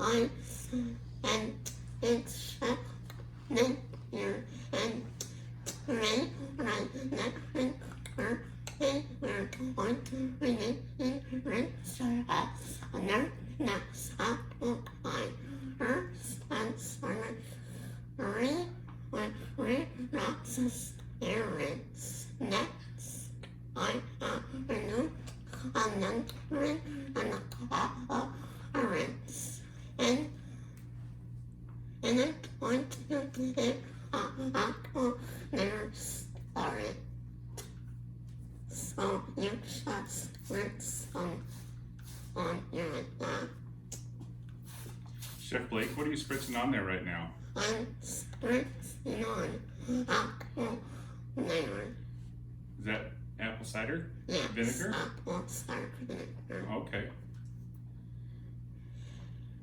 and it's then you're and rain and we're going to rinse her and then next up will find her and summer relaxes errands next I afternoon and then and a couple errands and it's going to be apple never started. So you just rinse on your lap. Chef Blake, what are you spritzing on there right now? I'm spritzing on apple never. Is that apple cider Yes, vinegar? apple cider vinegar. Okay.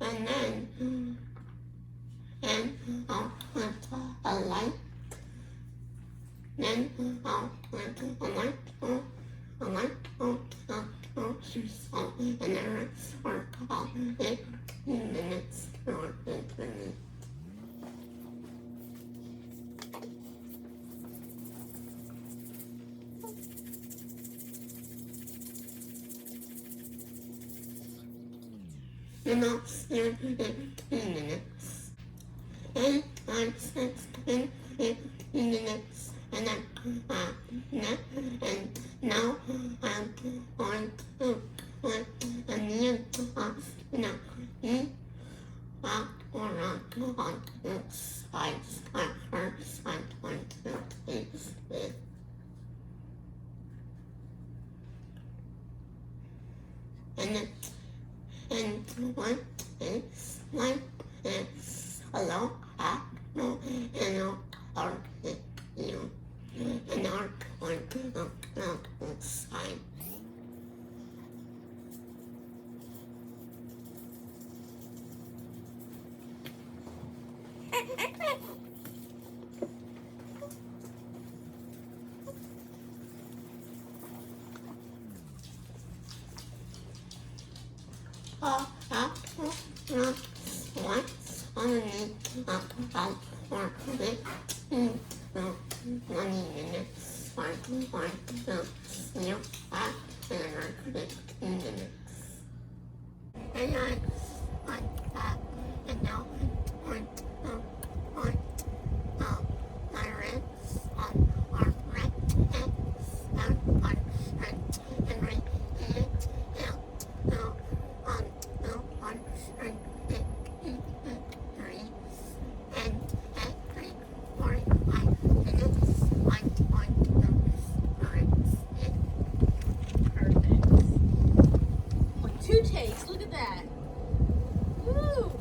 And then I'll put a light. Then I'll put a light on salt and then rinse for about 15 minutes or 20 minutes. Then I'll steer 15 minutes. And I'm 16, 15 minutes. And then and now I'm going to put a new on the sides. At first, I'm going to taste it. And what tastes like it's a low apple and a barbecue. And our going to look outside. Apple once underneath about 15 to 20 minutes. I'm going to seal back in 15 minutes. And I like that. And now I'm going to put my ribs on our red eggs and our shrimp and reheat it out on the one shrimp and every 45 minutes I'm going to rinse it. Perfect. Like 2 takes, look at that. Woo!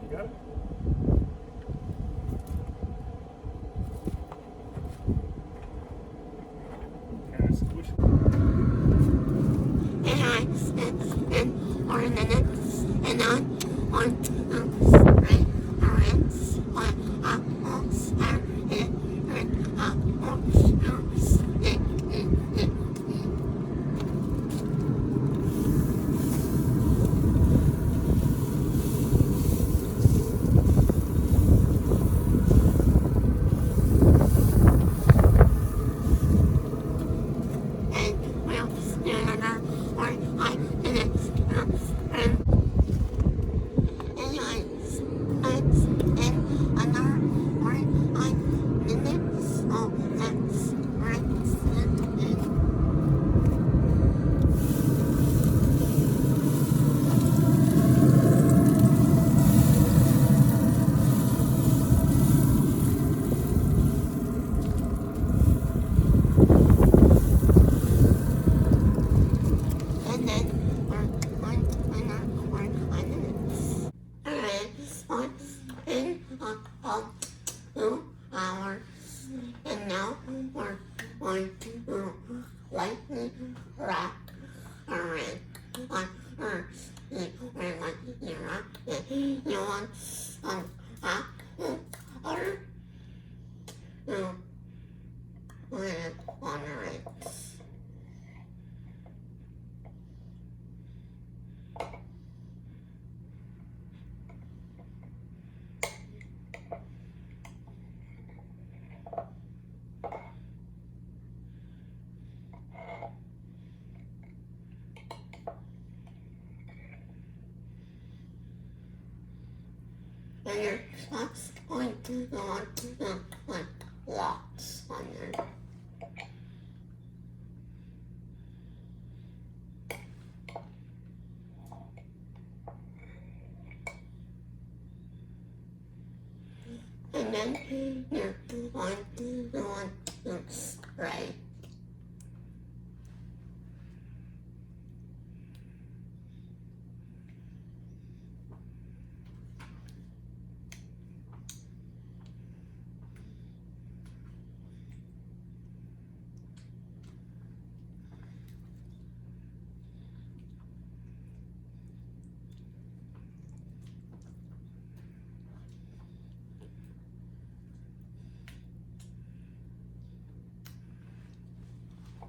You got it? Kind of squish it. And I spent 4 minutes and I want to spray rinse my apples and apples. And we'll stand there for 5 minutes and I and you're just going to want to put lots on there. And then you're going to want to spray.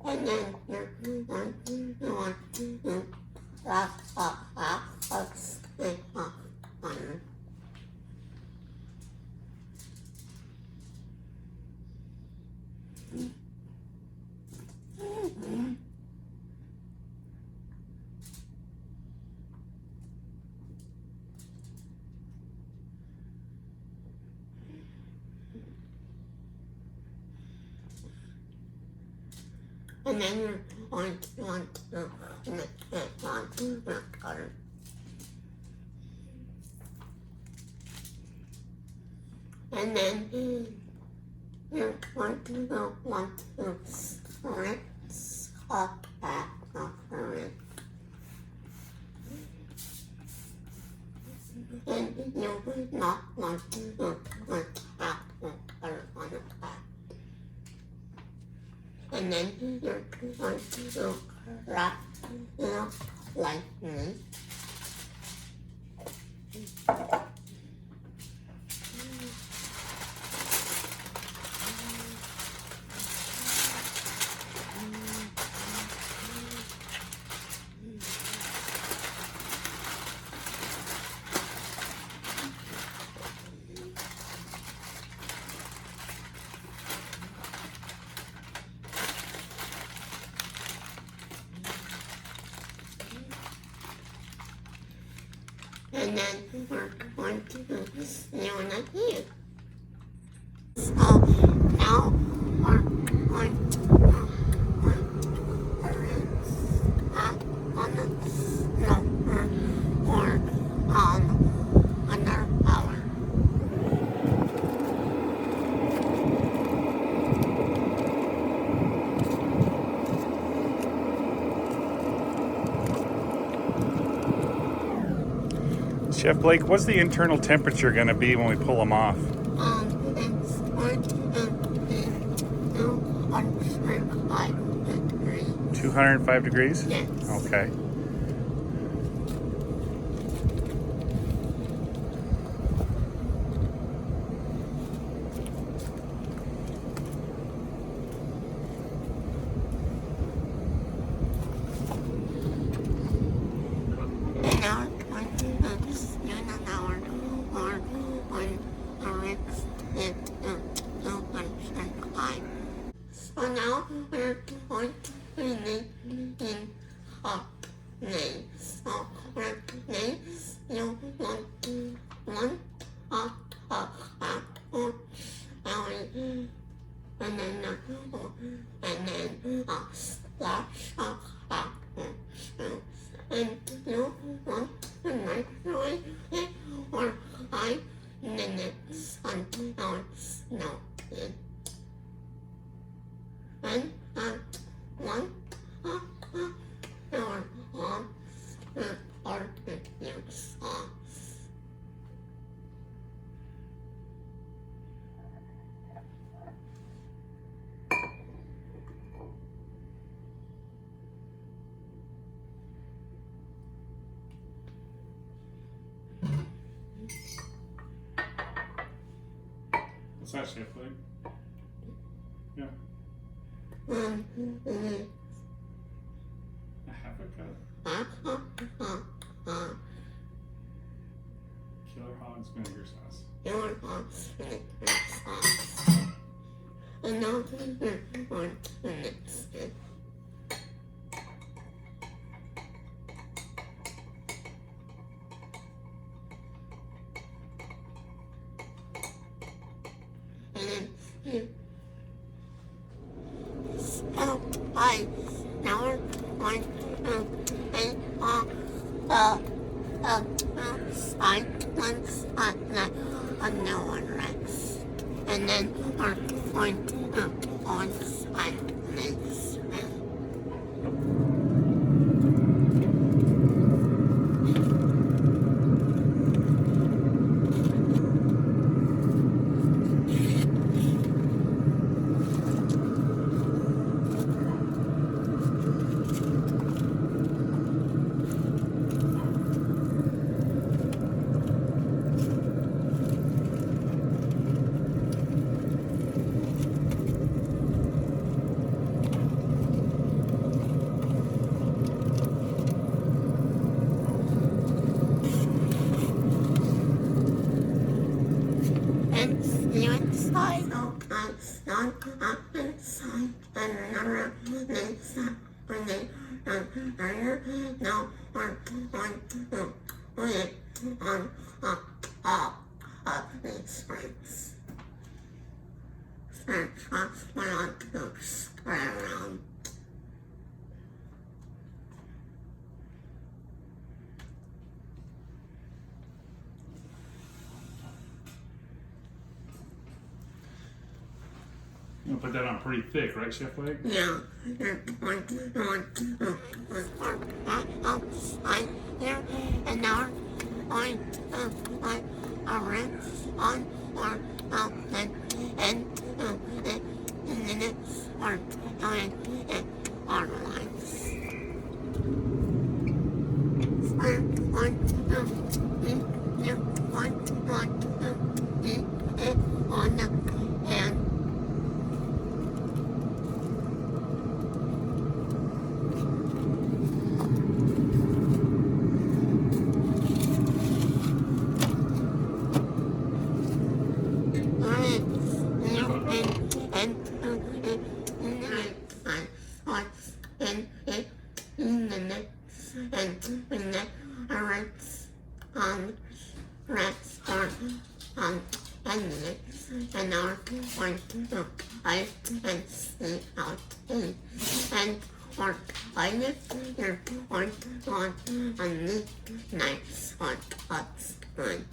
And then you're going to want to wrap up half of the on. And then you're going to want to mix it onto the card. And then you're going to want to rinse up back over it. And you would not want to put apple color on the back. And then you're going to wrap it up like this. And then we're going to seal it here. So now we're going to rinse that on the silver or under power. Chef Blake, what's the internal temperature going to be when we pull them off? It's going to be 205 degrees. 205 degrees? Yes. Okay. And now it's going to mix in an hour or when the mix is 205. So now we're going to put it in hot plate. So for today, you want to one hot apple and then a splash of apple juice. And you want to microwave it for 5 minutes until it's melted. And at 1 hour on the barbecue sauce. What's that, Chef Blake? Yeah. A half a cup. Killer Hogs vinegar sauce. Your hot's sauce. And now we're going to mix it. Oh, I now one and I no one right, and then on I next. And you inside, not inside, and another inside, and then another, no, on, these friends. And that's what I do, spread around. You put that on pretty thick, right, Chef Leg? Yeah, I here and now I ran on or and then it are going our lives. On the and and our one I and see out and or I live here on the nice on us on.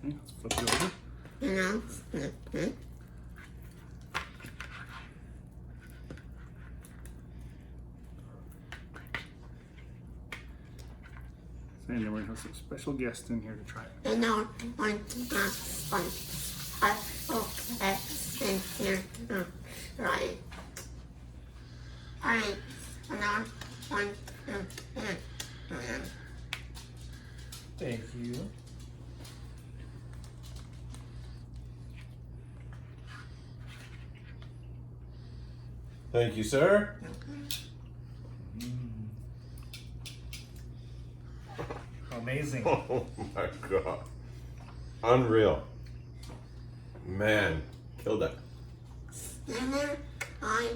Let's flip it over. You know, And then we're gonna have some special guests in here to try it. and now one I okay and here right. Alright, and now one Thank you. Thank you, sir. Amazing. Oh my god. Unreal. Man, killed it. and then I